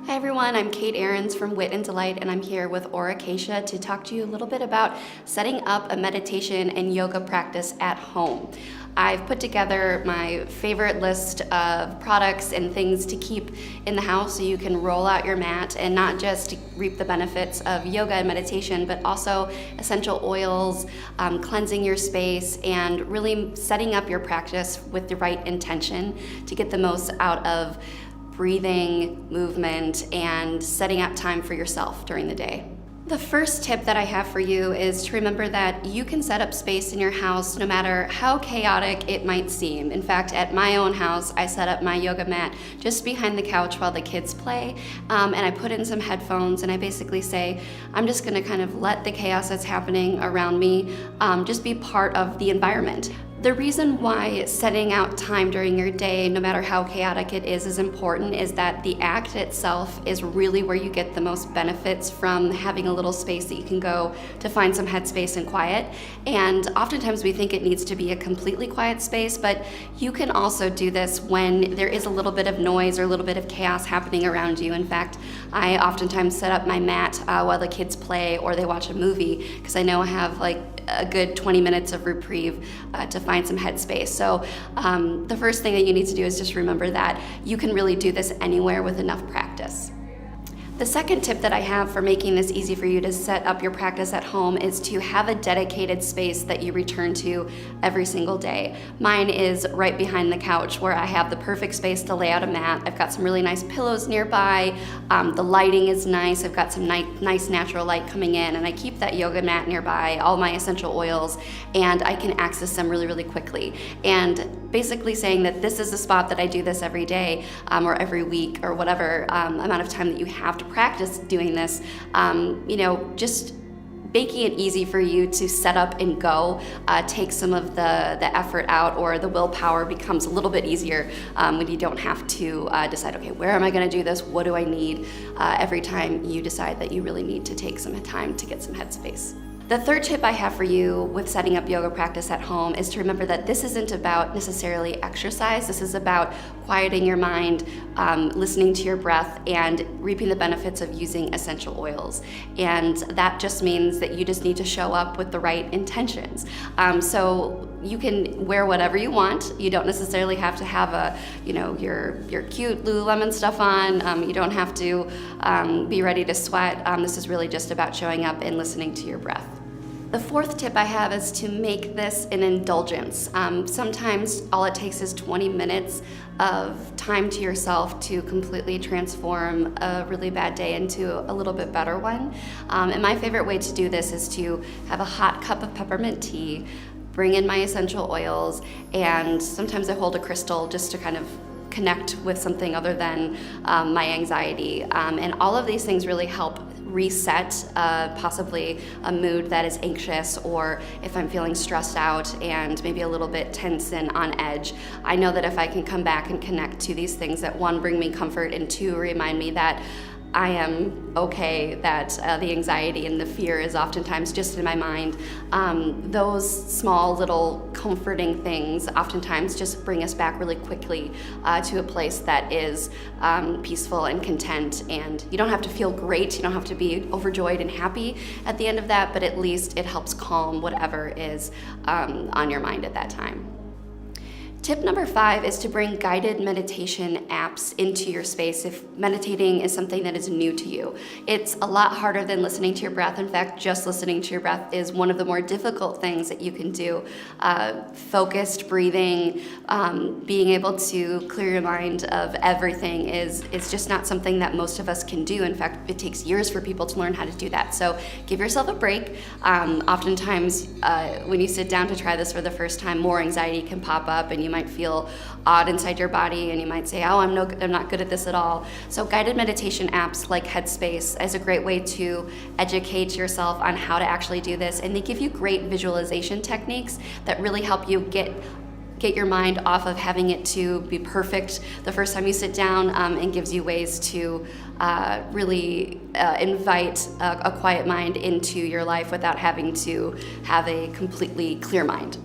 Hi everyone, I'm Kate Arends from Wit+Delight, and I'm here with Acacia to talk to you a little bit about setting up a meditation and yoga practice at home. I've put together my favorite list of products and things to keep in the house so you can roll out your mat and not just reap the benefits of yoga and meditation, but also essential oils, cleansing your space, and really setting up your practice with the right intention to get the most out of breathing, movement, and setting up time for yourself during the day. The first tip that I have for you is to remember that you can set up space in your house no matter how chaotic it might seem. In fact, at my own house, I set up my yoga mat just behind the couch while the kids play, and I put in some headphones, and I basically say, I'm just gonna kind of let the chaos that's happening around me just be part of the environment. The reason why setting out time during your day, no matter how chaotic it is important is that the act itself is really where you get the most benefits from having a little space that you can go to find some headspace and quiet. And oftentimes we think it needs to be a completely quiet space, but you can also do this when there is a little bit of noise or a little bit of chaos happening around you. In fact, I oftentimes set up my mat while the kids play or they watch a movie, because I know I have like a good 20 minutes of reprieve to find some headspace. So the first thing that you need to do is just remember that you can really do this anywhere with enough practice. The second tip that I have for making this easy for you to set up your practice at home is to have a dedicated space that you return to every single day. Mine is right behind the couch where I have the perfect space to lay out a mat. I've got some really nice pillows nearby. The lighting is nice. I've got some nice natural light coming in, and I keep that yoga mat nearby, all my essential oils, and I can access them really, really quickly. And basically saying that this is the spot that I do this every day or every week or whatever amount of time that you have to practice doing this, just making it easy for you to set up and go takes some of the effort out, or the willpower becomes a little bit easier when you don't have to decide, okay, where am I going to do this? What do I need? Every time you decide that you really need to take some time to get some headspace. The third tip I have for you with setting up yoga practice at home is to remember that this isn't about necessarily exercise. This is about quieting your mind, listening to your breath, and reaping the benefits of using essential oils. And that just means that you just need to show up with the right intentions. So you can wear whatever you want. You don't necessarily have to have your cute Lululemon stuff on. You don't have to be ready to sweat. This is really just about showing up and listening to your breath. The fourth tip I have is to make this an indulgence. Sometimes all it takes is 20 minutes of time to yourself to completely transform a really bad day into a little bit better one. And my favorite way to do this is to have a hot cup of peppermint tea, bring in my essential oils, and sometimes I hold a crystal just to kind of connect with something other than my anxiety. And all of these things really help reset possibly a mood that is anxious, or if I'm feeling stressed out and maybe a little bit tense and on edge. I know that if I can come back and connect to these things that, one, bring me comfort, and two, remind me that I am okay, that the anxiety and the fear is oftentimes just in my mind. Those small little comforting things oftentimes just bring us back really quickly to a place that is peaceful and content. And you don't have to feel great, you don't have to be overjoyed and happy at the end of that, but at least it helps calm whatever is on your mind at that time. Tip number 5 is to bring guided meditation apps into your space if meditating is something that is new to you. It's a lot harder than listening to your breath. In fact, just listening to your breath is one of the more difficult things that you can do. Focused breathing, being able to clear your mind of everything is just not something that most of us can do. In fact, it takes years for people to learn how to do that. So give yourself a break. Oftentimes, when you sit down to try this for the first time, more anxiety can pop up, and you might feel odd inside your body, and you might say, oh, I'm not good at this at all. So guided meditation apps like Headspace is a great way to educate yourself on how to actually do this, and they give you great visualization techniques that really help you get your mind off of having it to be perfect the first time you sit down, and gives you ways to really invite a quiet mind into your life without having to have a completely clear mind.